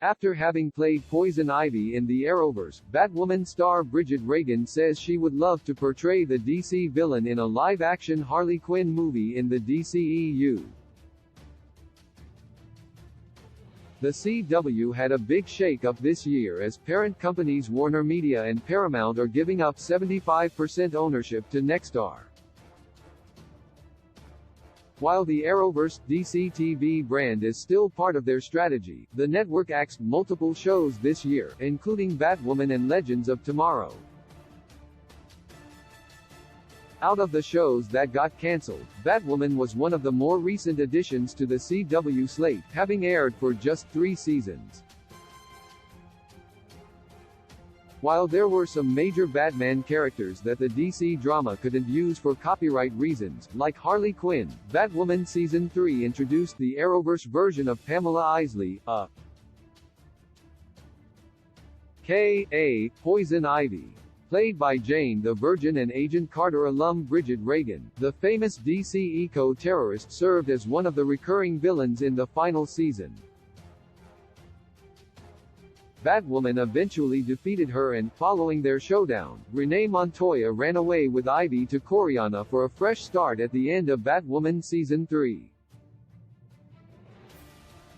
After having played Poison Ivy in the Arrowverse, Batwoman star Bridget Regan says she would love to portray the DC villain in a live-action Harley Quinn movie in the DCEU. The CW had a big shake-up this year as parent companies Warner Media and Paramount are giving up 75% ownership to Nexstar. While the Arrowverse DC TV brand is still part of their strategy, the network axed multiple shows this year, including Batwoman and Legends of Tomorrow. Out of the shows that got cancelled, Batwoman was one of the more recent additions to the CW slate, having aired for just 3 seasons. While there were some major Batman characters that the DC drama couldn't use for copyright reasons, like Harley Quinn, Batwoman Season 3 introduced the Arrowverse version of Pamela Isley, a.k.a. Poison Ivy. Played by Jane the Virgin and Agent Carter alum Bridget Regan, the famous DC eco-terrorist served as one of the recurring villains in the final season. Batwoman eventually defeated her and, following their showdown, Renee Montoya ran away with Ivy to Coryana for a fresh start at the end of Batwoman Season 3.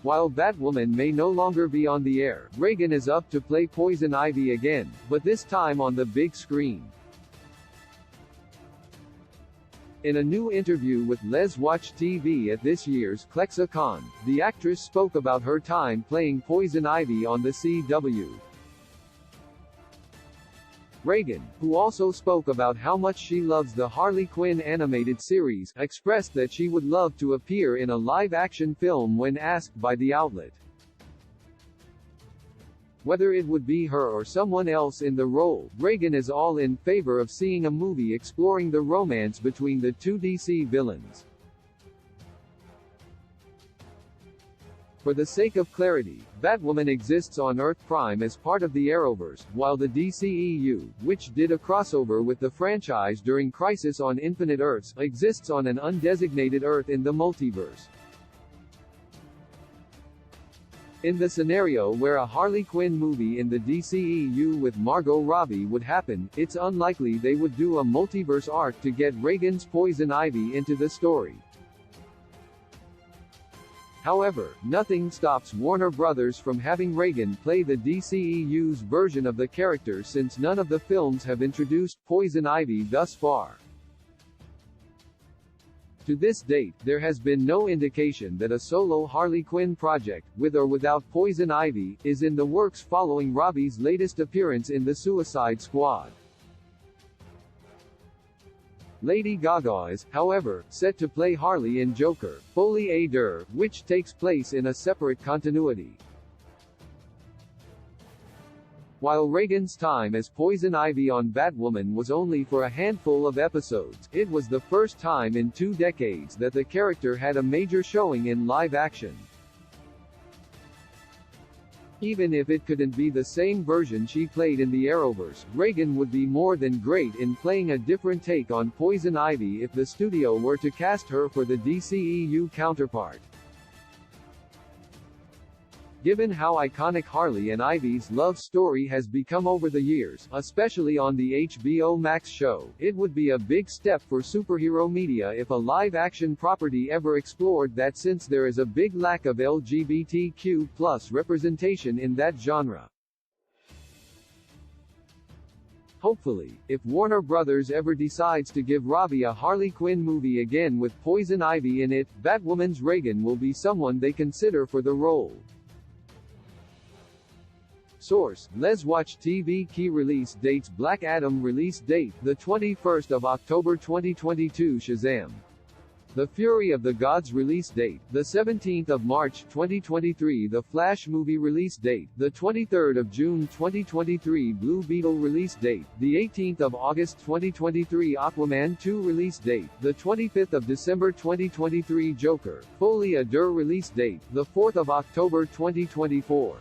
While Batwoman may no longer be on the air, Regan is up to play Poison Ivy again, but this time on the big screen. In a new interview with Let's Watch TV at this year's ClexaCon, the actress spoke about her time playing Poison Ivy on the CW. Regan, who also spoke about how much she loves the Harley Quinn animated series, expressed that she would love to appear in a live-action film when asked by the outlet whether it would be her or someone else in the role. Regan is all in favor of seeing a movie exploring the romance between the two DC villains. For the sake of clarity, Batwoman exists on Earth Prime as part of the Arrowverse, while the DCEU, which did a crossover with the franchise during Crisis on Infinite Earths, exists on an undesignated Earth in the multiverse. In the scenario where a Harley Quinn movie in the DCEU with Margot Robbie would happen, it's unlikely they would do a multiverse arc to get Regan's Poison Ivy into the story. However, nothing stops Warner Brothers from having Regan play the DCEU's version of the character since none of the films have introduced Poison Ivy thus far. To this date, there has been no indication that a solo Harley Quinn project, with or without Poison Ivy, is in the works following Robbie's latest appearance in The Suicide Squad. Lady Gaga is, however, set to play Harley in Joker, Folie à Deux, which takes place in a separate continuity. While Regan's time as Poison Ivy on Batwoman was only for a handful of episodes, it was the first time in 2 decades that the character had a major showing in live action. Even if it couldn't be the same version she played in the Arrowverse, Regan would be more than great in playing a different take on Poison Ivy if the studio were to cast her for the DCEU counterpart. Given how iconic Harley and Ivy's love story has become over the years, especially on the HBO Max show, it would be a big step for superhero media if a live-action property ever explored that, since there is a big lack of LGBTQ+ representation in that genre. Hopefully, if Warner Brothers ever decides to give Robbie a Harley Quinn movie again with Poison Ivy in it, Batwoman's Regan will be someone they consider for the role. Source: Let's Watch TV. Key release dates: Black Adam release date, the 21st of October 2022. Shazam! The Fury of the Gods release date, the 17th of March 2023. The Flash movie release date, the 23rd of June 2023. Blue Beetle release date, the 18th of August 2023. Aquaman 2 release date, the 25th of December 2023. Joker, Folie à Deux release date, the 4th of October 2024.